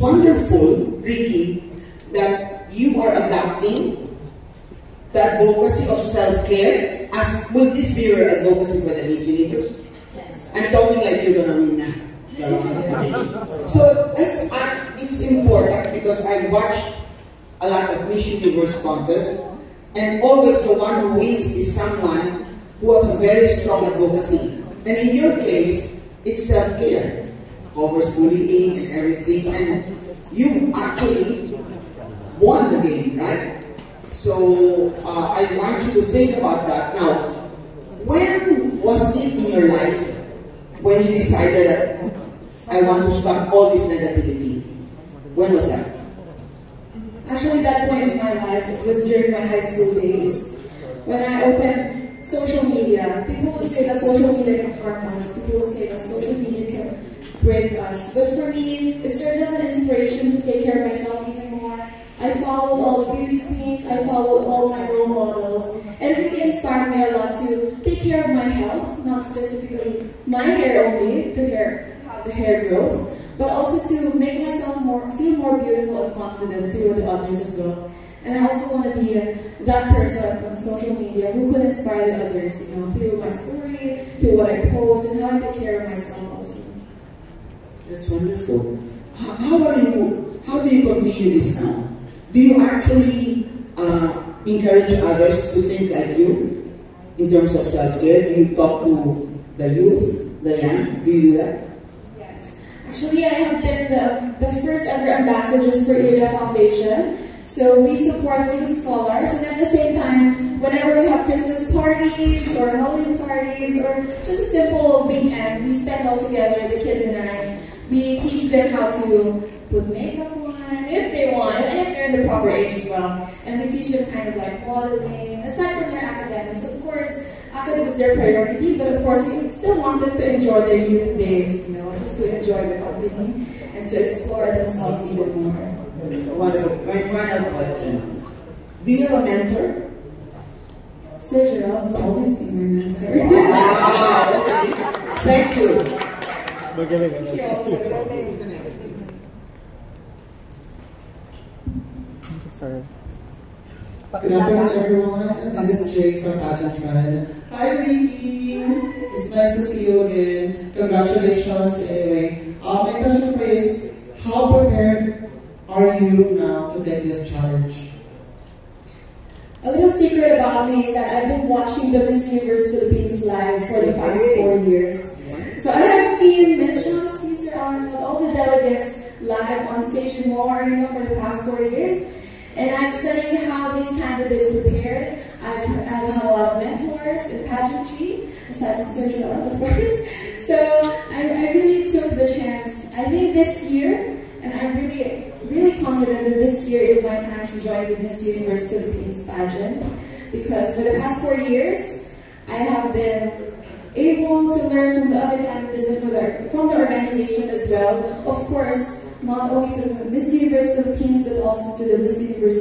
wonderful, Rikki, that you are adapting the advocacy of self-care. Will this be your advocacy for the Miss Universe? Yes. I'm talking like you're gonna win now. So it's important because I watched a lot of Miss Universe contests, and always the one who wins is someone who has a very strong advocacy. And in your case, it's self-care, covers bullying and everything, and you actually won the game, right? So I want you to think about that. Now, when was it in your life when you decided that I want to stop all this negativity? When was that? Actually, that point in my life, it was during my high school days. When I opened social media, people would say that social media can harm us. People would say that social media can break us. But for me, it serves as an inspiration to take care of myself even more. I followed all the beauty queens, I followed all my role models, and it really inspired me a lot to take care of my health, not specifically my hair only, to have the hair growth, but also to make myself feel more beautiful and confident through the others as well. And I also want to be that person on social media who could inspire the others, you know, through my story, through what I post, and how I take care of myself also. That's wonderful. How do you continue this now? Do you actually encourage others to think like you in terms of self-care? Do you talk to the youth, the young? Do you do that? Yes. Actually, I have been the first ever ambassadors for IRDA Foundation. So we support youth scholars, and at the same time, whenever we have Christmas parties or Halloween parties or just a simple weekend, we spend all together, the kids and I. We teach them how to put makeup on, if they want, and if they're in the proper age as well. And we teach them kind of like modeling, aside from their academics. Of course, academics is their priority, but of course, we still want them to enjoy their youth days, you know, just to enjoy the company and to explore themselves even more. Wonderful. My final question. Do you have a mentor? Sir Gerald will always be my mentor. Wow, okay. Thank you. Sorry. Good afternoon, everyone. This is Jay from Pageant. Hi, Rikki. It's nice to see you again. Congratulations. Anyway, my question for you is, how prepared are you now to take this challenge? A little secret about me is that I've been watching the Miss Universe Philippines live for the past 4 years. So I have seen Miss Sean, Caesar, Arnold, all the delegates live on stage and more, you know, for the past 4 years. And I've studied how these candidates prepared. I've had a lot of mentors in pageantry, aside from Sir Gerald, of course. So I really took the chance. I think this year, and I'm really confident that this year is my time to join the Miss Universe Philippines pageant, because for the past 4 years, I have been able to learn from the other candidates and from the organization as well. Of course, not only to the Miss Universe Philippines, but also to the Miss Universe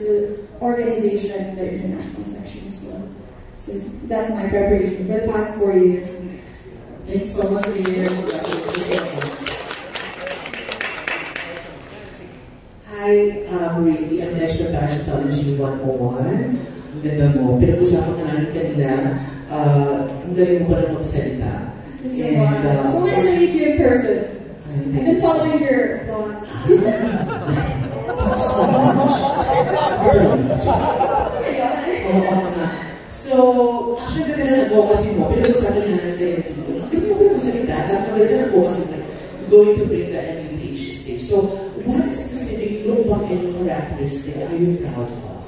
organization, the international section as well. So that's my preparation for the past 4 years. Thank you so much for being here. Hi, I'm Rikki. I'm Extra Pageantology 101. Ang ganda mo. Pinag-usapan ka namin kanina. Ang galing mo pa na magsalita. So nice to meet you in person. I've been following your vlogs. So, actually, ganda ng advocacy mo. Pinag-usapan nga namin kanina dito. Ang galing mo pa na magsalita. Tapos ang ganda ng advocacy mo. Going to bring the MUPH stage. So, what specific Lucban characteristic are you proud of?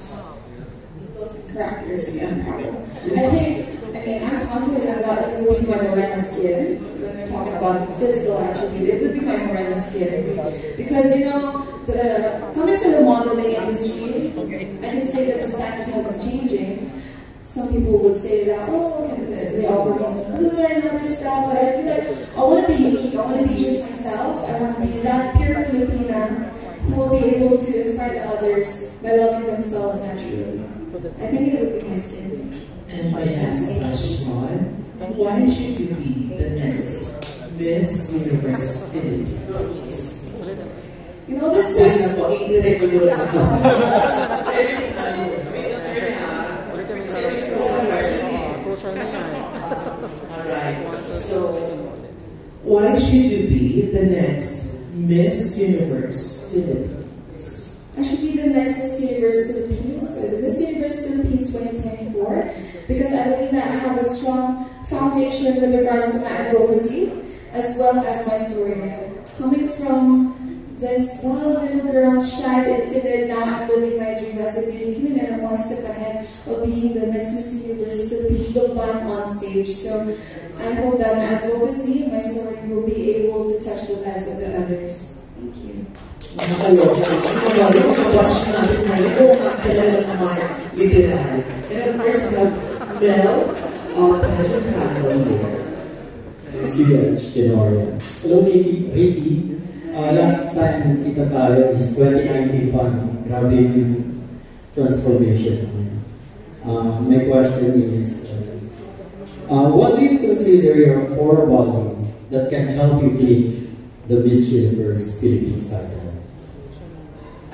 Characteristic I'm proud of. I'm confident about it would be my morena skin. When we're talking about physical attribute, it would be my morena skin. Because, you know, coming from the modeling industry, I can say that the standards have been changing. Some people would say that, oh, they offer me some gluten and other stuff, but I feel like I want to be unique. I want to be just myself. I want to be that pure Filipina who will be able to inspire the others by loving themselves naturally. I think it would be my skin. And my last question, why should you be the next Miss Universe Philippines? You know, this Kasi question... na po, i-record nyo lang ito. Alright, so, why should you be the next Miss Universe Philippines? I should be the next Miss Universe Philippines, or the Miss Universe Philippines 2024, because I believe that I have a strong foundation with regards to my advocacy, as well as my story. Coming from this wild little girl, shy and timid, now I'm living my dream as a beauty queen, and I'm one step ahead of being the next Miss Universe Philippines Lucban on stage. So I hope that my advocacy, my story will be able to touch the lives of the others. Thank you. Literal. And of course, we have Mel of Pageant family here. Hello, Rikki. Last time kita tayo is 2019 pa, no? Grabe yung transformation. My question is, what do you consider your core value that can help you clinch the Miss Universe Philippines title?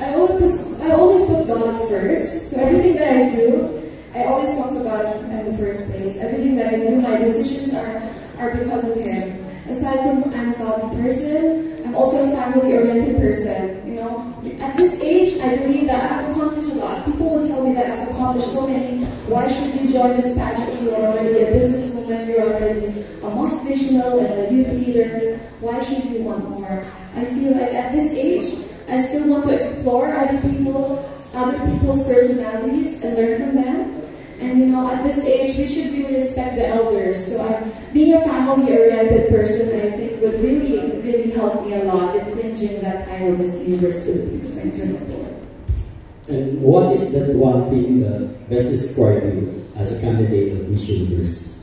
I always put God first, so everything that I do, I always talk to God in the first place. Everything that I do, my decisions are because of Him. Aside from I'm a godly person, I'm also a family-oriented person. You know, at this age, I believe that I've accomplished a lot. People will tell me that I've accomplished so many. Why should you join this pageant? You are already a businesswoman. You're already a motivational and a youth leader. Why should you want more? I feel like at this age, I still want to explore other people's personalities and learn from them. And you know, at this age, we should really respect the elders. So being a family-oriented person, I think, would really, really help me a lot in clinching that title Miss Universe Philippines 2024. And what is that one thing that best describes you as a candidate of Miss Universe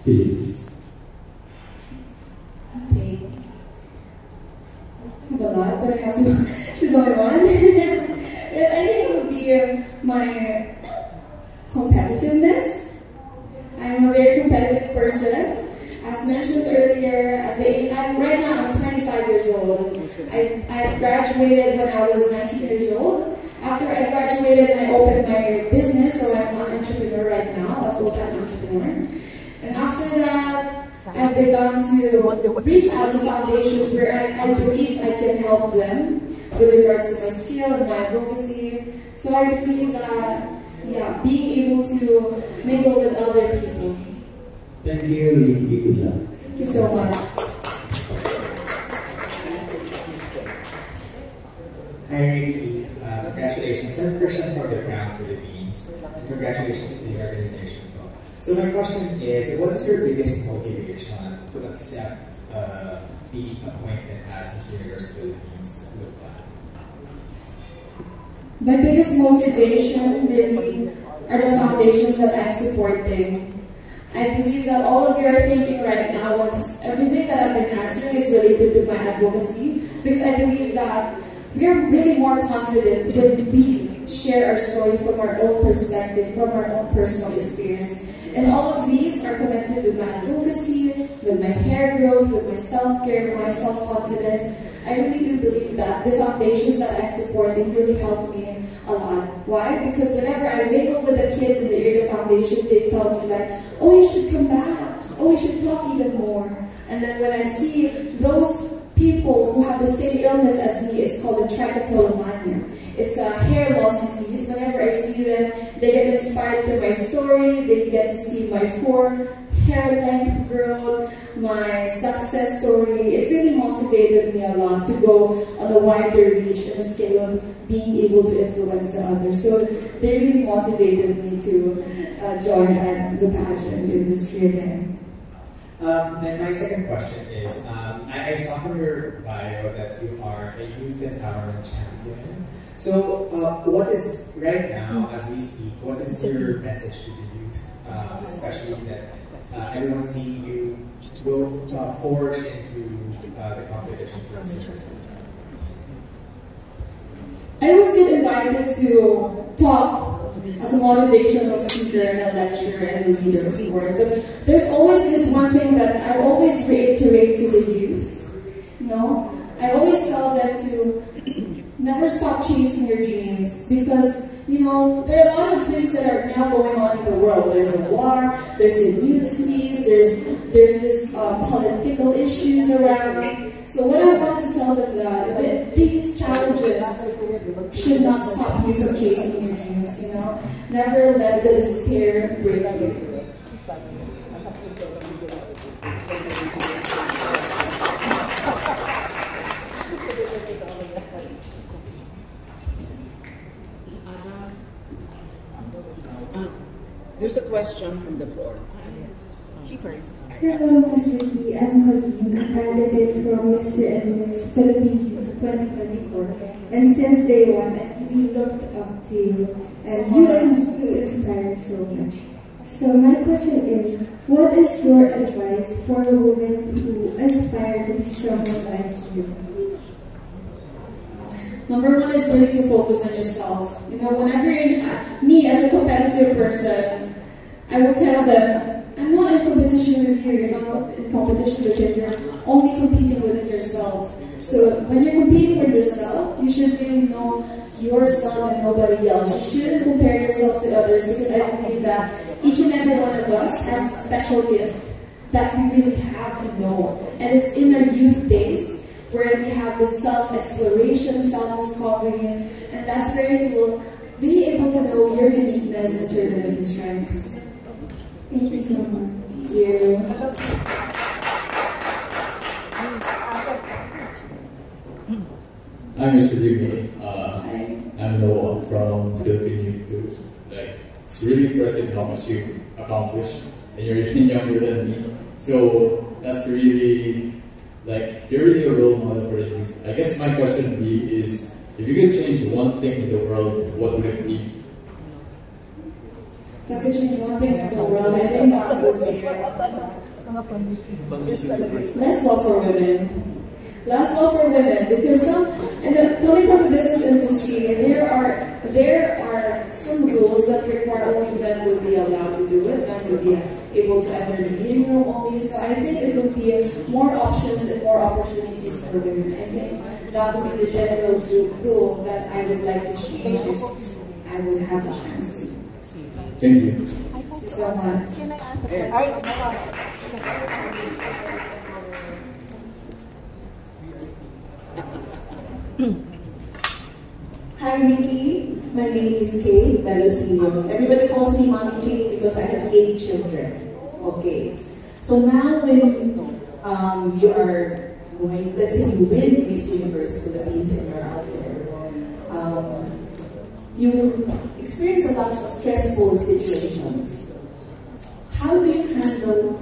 Philippines? Okay. I have a lot, but I have to choose only one. I think it would be my competitiveness. I'm a very competitive person. As mentioned earlier, right now I'm 25 years old. I graduated when I was 19 years old. After I graduated, I opened my business, so I'm an entrepreneur right now, a full-time entrepreneur. And after that, I've begun to reach out to foundations where I believe I can help them with regards to my skill and my advocacy. So I believe that, yeah, being able to mingle with other people. Thank you, Rikki. Good luck. Thank you so much. Hi, Rikki. Congratulations. I'm Christian from the Crown Philippines. And congratulations to the organization. So my question is, what is your biggest motivation to accept being appointed as Miss Universe Philippines Lucban? My biggest motivation really are the foundations that I'm supporting. I believe that all of you are thinking right now that everything that I've been answering is related to my advocacy, because I believe that we are really more confident when we share our story from our own perspective, from our own personal experience. And all of these are connected with my advocacy, with my hair growth, with my self-care, my self-confidence. I really do believe that the foundations that I'm supporting really help me a lot. Why? Because whenever I mingle with the kids in the Irda Foundation, they tell me like, oh, you should come back. Oh, we should talk even more. And then when I see those people who have the same illness as me, it's called the trichotillomania. It's a hair loss disease. Whenever I see them, they get inspired through my story. They get to see my hair length growth, my success story. It really motivated me a lot to go on a wider reach in the scale of being able to influence the others. So they really motivated me to join the pageant industry again. And my second question is, I saw from your bio that you are a youth empowerment champion. So what is, right now, as we speak, what is your message to the youth, especially that everyone's seeing you go forge into the competition for Miss Universe? I always get invited to talk as a motivational speaker and a lecturer and a leader, of course. But there's always this one thing that I always reiterate to the youth. You know, I always tell them to never stop chasing your dreams, because you know there are a lot of things that are now going on in the world. There's a war, there's a new disease, there's this political issues around. So what I wanted to tell them that these challenges should not stop you from chasing your dreams. You know, never let the despair break you. There's a question from the floor. She first. Hello, Ms. Rikki. I'm Colleen, a candidate from Mr. and Miss Philippine Youth 2024. And since day one, I really looked up to you, and you inspired so much. So my question is, what is your advice for women who aspire to be someone like you? Number one is really to focus on yourself. You know, whenever me as a competitive person, I would tell them, I'm not in competition with you, you're not in competition with it, you're only competing within yourself. So when you're competing with yourself, you should really know yourself and nobody else. You shouldn't compare yourself to others, because I believe that each and every one of us has a special gift that we really have to know. And it's in our youth days where we have this self-exploration, self-discovery, and that's where you will be able to know your uniqueness and turn them into strengths. Thank you so much. Thank you. I'm Mr. Rikki. Hi. I'm Noah from Philippine Youth too. Like, it's really impressive how much you've accomplished, and you're even younger than me. So that's really, like, you're really a role model for the youth. I guess my question would be is, if you could change one thing in the world, what would it be? If I could change one thing in the world, I think that would be less law for women. Less law for women, because coming from the business industry, there are some rules that require only men would be allowed to do it. Men would be able to enter the meeting room only. So I think it would be more options and more opportunities for women. I think that would be the general rule that I would like to change if I would have the chance to. Thank you. Thank you so much. Hi Rikki, my name is Kate Belosino. Everybody calls me Mommy Kate because I have 8 children. Okay, so now when you are going, let's say you win Miss Universe Philippines and you're out there, you will experience a lot of stressful situations. How do you handle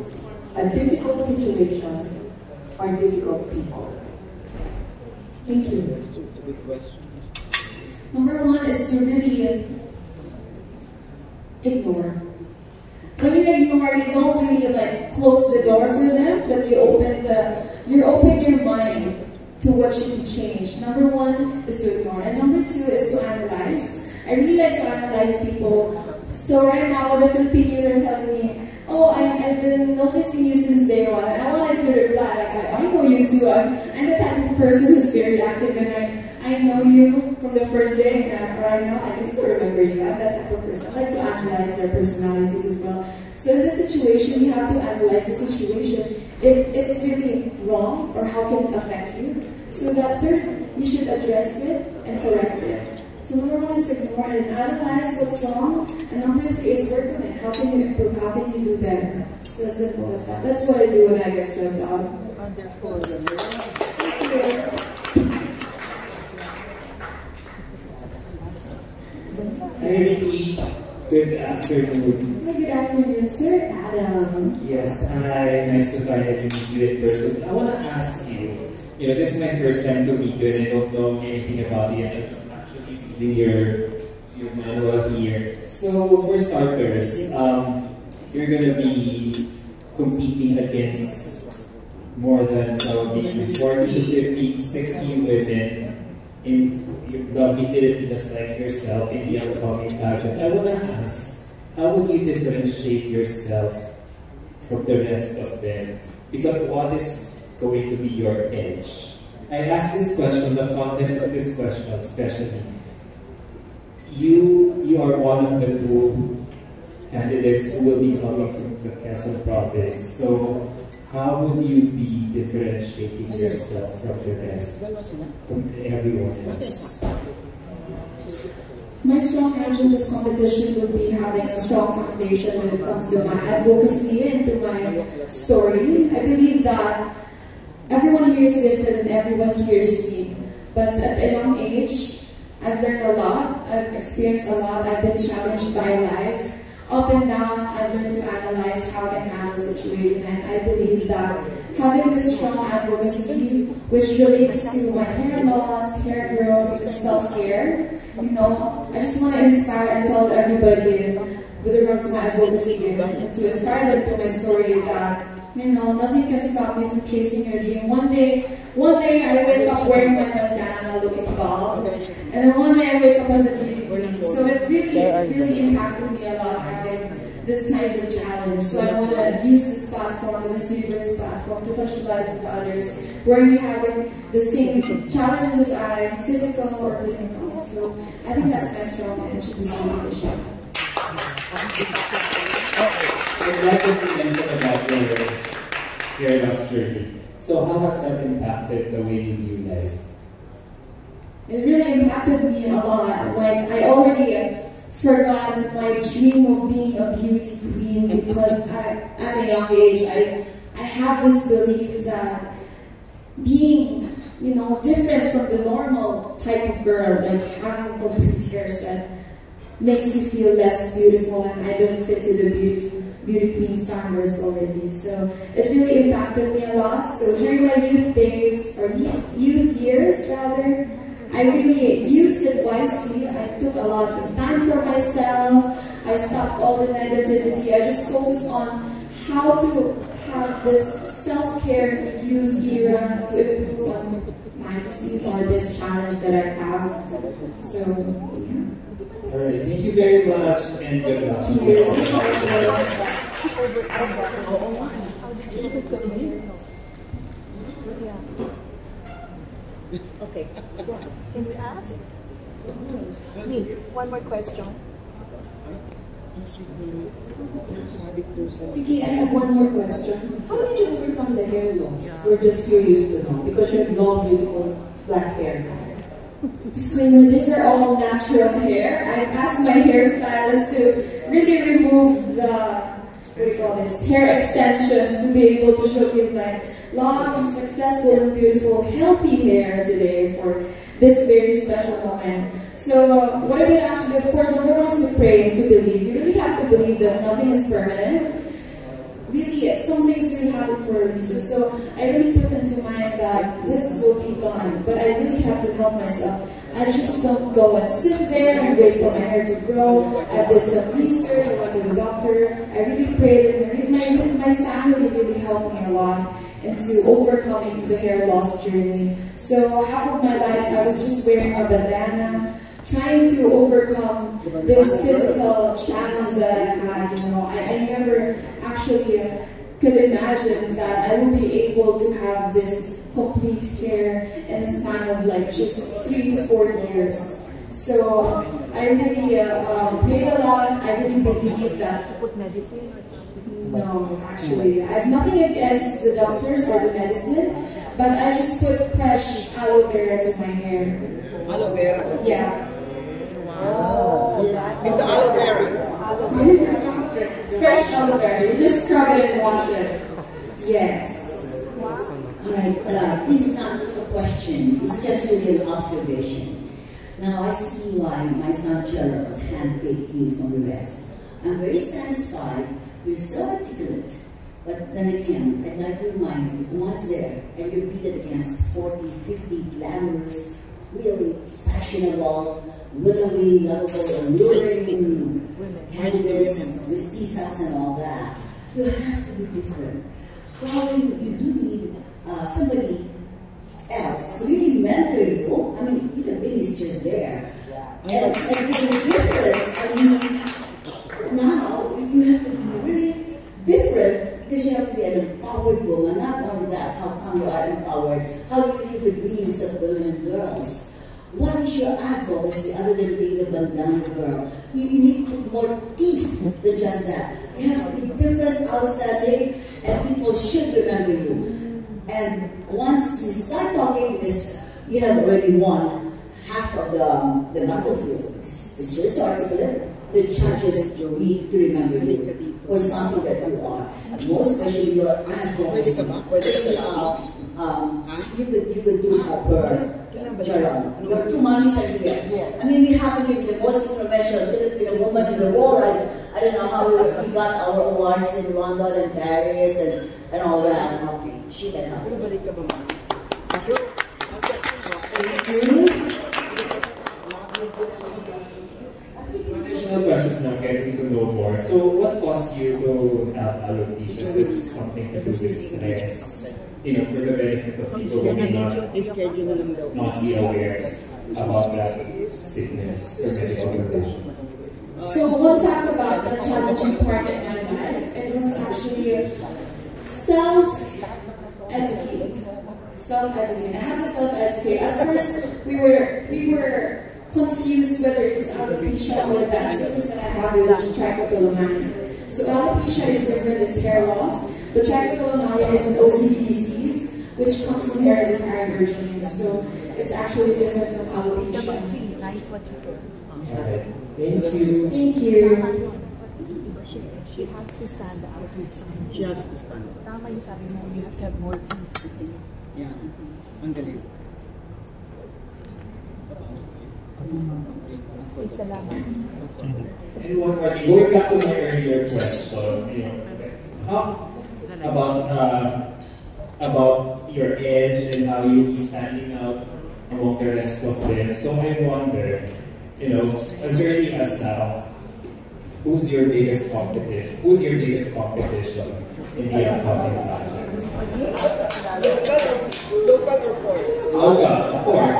a difficult situation or difficult people? Thank you. That's a good question. Number one is to really ignore. When you ignore, you don't really like close the door for them, but you open your mind to what should be changed. Number one is to ignore, and number two is to analyze. I really like to analyze people. So right now, when the Philippine youth are telling me, oh, I've been noticing you since day one, and I wanted to reply, like, I know you too. I'm the type of person who's very active, and I know you from the first day, and right now I can still remember you. I'm that type of person. I like to analyze their personalities as well. So in this situation, you have to analyze the situation. If it's really wrong, or how can it affect you? So that third, you should address it and correct it. So number one is to ignore and analyze what's wrong, and number three is work on it. How can you improve? How can you do better? It's as simple as that. That's what I do when I get stressed out. Hi Rikki, good afternoon. Hi, good afternoon, Sir Adam. Yes, hi, nice to finally meet you in person. I want to ask you, this is my first time to meet you and I don't know anything about you. I'm just actually reading your manual here. So for starters, you're going to be competing against more than probably 40 to 50, 60 women in lovely Filipinas like yourself in the upcoming pageant. I want to ask, how would you differentiate yourself from the rest of them? Because what is going to be your edge? I ask this question, the context of this question especially. You are one of the two candidates who will be coming from the Quezon province. So how would you be differentiating yourself from the rest, from everyone else? My strong edge in this competition would be having a strong foundation when it comes to my advocacy and to my story. I believe that everyone here is gifted and everyone here is unique. But at a young age, I've learned a lot, I've experienced a lot, I've been challenged by life. Up and down, I've learned to analyze how I can handle the situation, and I believe that having this strong advocacy, which relates to my hair loss, hair growth, and self-care, you know, I just want to inspire and tell everybody with regards to my advocacy, to inspire them to my story that, you know, nothing can stop me from chasing your dream. One day I wake up wearing my bandana, looking bald, and then one day I wake up as a beauty queen. So it really impacted me a lot having this kind of challenge. So I want to use this platform, the Miss Universe platform, to touch the lives of others, where we having the same challenges as I, physical or clinical. So I think that's my strong edge in this competition. I'd like to mention about your hair loss journey. So how has that impacted the way you view life? It really impacted me a lot. Like, I already forgot that my dream of being a beauty queen, because at a young age, I have this belief that being, you know, different from the normal type of girl, like having a complete hair set, makes you feel less beautiful, and I don't fit to the beauty queen standards already. So it really impacted me a lot. So during my youth days, or youth years rather, I really used it wisely. I took a lot of time for myself. I stopped all the negativity. I just focused on how to have this self-care youth era to improve on my disease or this challenge that I have. So, yeah. Alright, thank you very much and good luck. Thank you. Okay. Can you ask? Me, one more question. Rikki, I have one more question. How did you overcome the hair loss? We're just curious to know, because you have long, beautiful black hair now. Disclaimer, these are all natural hair. I asked my hairstylist to really remove the, what do you call this, hair extensions to be able to showcase my long and successful and beautiful healthy hair today for this very special moment. So what I did actually, of course, number one is to pray and to believe. You really have to believe that nothing is permanent. Really, some things really happen for a reason. So I really put into mind that this will be gone, but I really have to help myself. I just don't go and sit there and wait for my hair to grow. I did some research, I went to the doctor. I really prayed, and my family really helped me a lot into overcoming the hair loss journey. So half of my life I was just wearing a bandana, trying to overcome this physical challenge that I had. You know, I never actually could imagine that I would be able to have this complete hair in a span of like just 3 to 4 years. So I really prayed a lot. I really believe that. No, actually, I have nothing against the doctors or the medicine, but I just put fresh aloe vera to my hair. Aloe vera? Yeah. Wow. It's aloe vera. Fresh aloe vera. You just scrub it and wash it. Yes. Alright, this is not a question, it's just really an observation. Now I see why my son Gerald handpicked you from the rest. I'm very satisfied. You're so articulate, but then again, I'd like to remind you, once there, and you're beaten against 40, 50 glamorous, really fashionable, willowy, lovable, alluring candidates, mestizas and all that. You have to be different. Probably you do need somebody else to really mentor you. I mean, Tita Bing is just there. And being different, I mean, now you have to be really different because you have to be an empowered woman. Not only that, how come you are empowered? How do you live the dreams opportunities of women and girls. What is your advocacy other than being a bandana girl? You need to put more teeth than just that. You have to be different, outstanding, and people should remember you. And once you start talking, because you have already won half of the battlefield, because you're so articulate, the judges need to remember you for something that you are. Most especially your advocacy. You could do her, Gerald. Your two mommies are here. I mean, we happen to be the most influential Filipino woman in the world. I don't know how we got our awards in London and Paris and all that. She can help. Thank you. Additional questions now, getting to know more. So, what caused you to have alopecia? Is it something to do with stress? You know, for the benefit of people who may not be aware about that sickness or medical condition. So one fact about the challenging part in my life, it was actually self-educate. I had to self-educate. At first, we were confused whether it's alopecia or that sickness that I have, which is trichotillomania. So alopecia is different, it's hair loss, but trichotillomania is an OCD disease, which comes from hereditary genes. So it's actually different from alopecia. Alright, thank you. Thank you. She has to stand out with something. She has to stand out. Tama yung sabi mo, you have to have more teeth. Yeah, ang galing. And one more thing, going back to my earlier question, you know, about your edge and how you be standing out among the rest of them. So I wonder, you know, as early as now, who's your biggest competition? Who's your biggest competition in the upcoming pageant? Local report. Local, of course.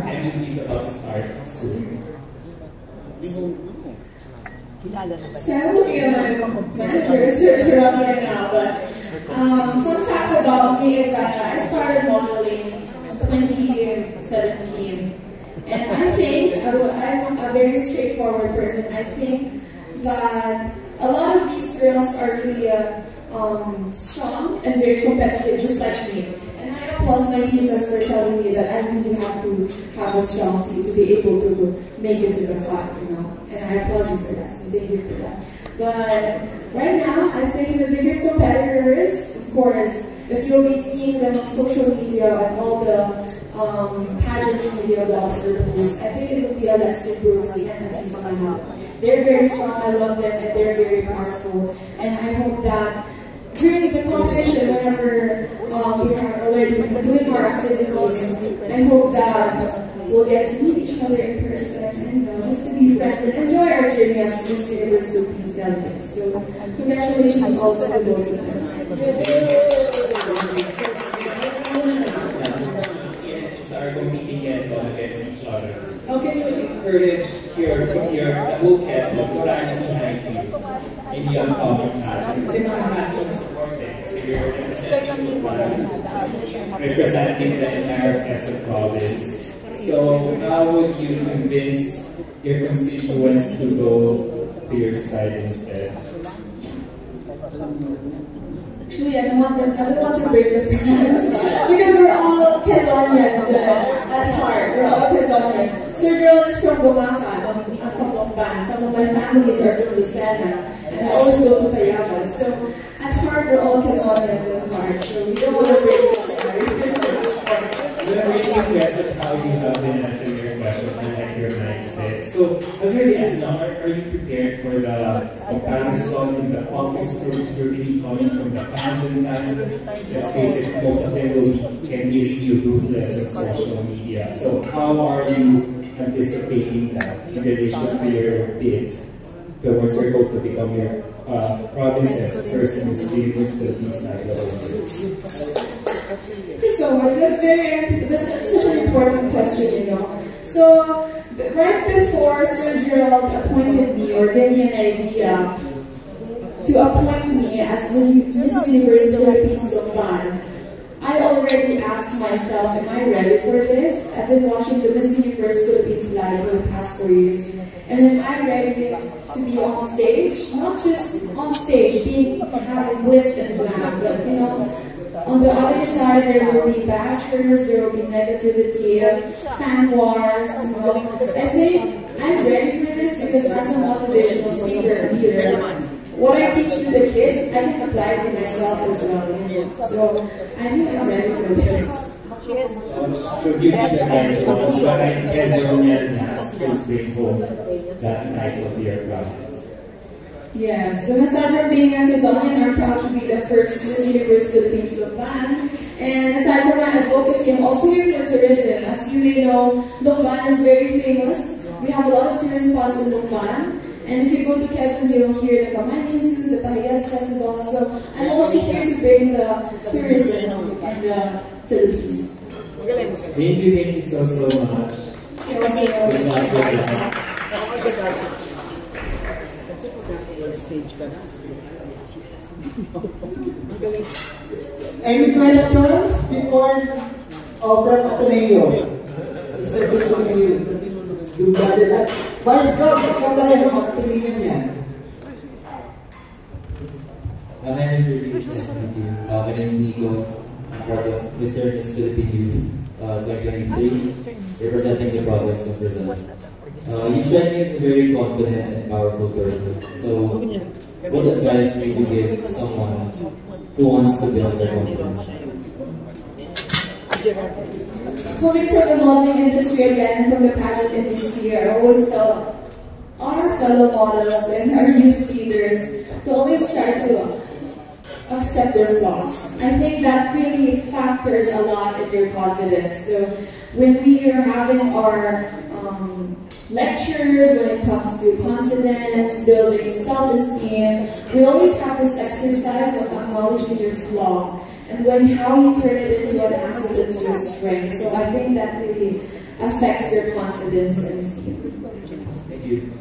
MUPH is about to start soon. So I'm looking at my manager, Gerald, right now, but fun fact about me is that I started modeling in 2017, and I think, I'm a very straightforward person, I think that a lot of these girls are really strong and very competitive, just like me. And I applaud my teachers for telling me that I really have to have a strong team to be able to make it to the cut, you know. And I applaud you for that, so thank you for that. But right now, I think the biggest competitors, of course, if you'll be seeing them on social media and all the pageant media blogs or posts, I think it will be Alexia Brooksy and Ortiz. They're very strong, I love them, and they're very powerful. And I hope that during the competition, whenever we are already doing our activities, I hope that we'll get to meet each other in person and, you know, just to be friends and enjoy our journey as Miss Universe Philippines delegates. So, congratulations also to both of them. Are competing against each other. How can you encourage the whole cast of rally behind you in the upcoming pageant? Kasi makahati yung support eh. So you're representing the entire Quezon province. So how would you convince your constituents to go to your side instead? Actually, I don't want to break the fence because we're all Quezonians at heart. We're all Quezonians. Sir Gerald is from Gumacan. I'm from Lucban. Some of my families are from Lucena, and I always go to Tayabas. So at heart, we're all Quezonians at heart. So we don't want to break the fence. We're really impressed at how you have been answering your questions and like your mindset. So, as really as now, are you prepared for the comparison from the public scrutiny coming from the pageant fans? Let's face it, most of them can be really ruthless on social media. So, how are you anticipating that in relation to your bid towards your goal to become your province's first Miss Universe Philippines national? Thank you so much. That's such an important question, you know. So, right before Sir Gerald appointed me or gave me an idea to appoint me as the Miss Universe Philippines Lucban, I already asked myself, am I ready for this? I've been watching the Miss Universe Philippines live for the past 4 years. And am I ready to be on stage? Not just on stage, having glitz and glam, but you know, on the other side there will be bashers, there will be negativity, fan wars, you know. I think I'm ready for this because as a motivational speaker and leader, what I teach to the kids, I can apply to myself as well. You know? So I think I'm ready for this. Should you be the kind of one who Quezonian has to bring home that title to your brother? Yes, and aside from being a Quezonian, I'm proud to be the first Miss Universe Philippines Lucban. And aside from my advocacy, I'm also here for tourism. As you may know, Lucban is very famous. We have a lot of tourist spots in Lucban. And if you go to Quezon, you'll hear the Kamay Jesus, the Pahiyas Festival. So I'm also here to bring the tourism in the Philippines. Thank you so much. Any questions before from Ateneo? Mr. Billy, you got it. Vice Gov, kapareho, makatingin yan. Hi, Mr. Rikki. Nice to meet you. My name is Nico. I'm part of Mr. and Miss Philippine Youth 2023, representing the province of Rizal. You strike me as a very confident and powerful person. So, what advice would you give someone who wants to build their confidence? Coming from the modeling industry again and from the pageant industry, I always tell our fellow models and our youth leaders to always try to accept their flaws. I think that really factors a lot in your confidence. So when we are having our lectures, when it comes to confidence, building self-esteem, we always have this exercise of acknowledging your flaw and how you turn it into an asset into your strength. So I think that really affects your confidence and esteem. Thank you.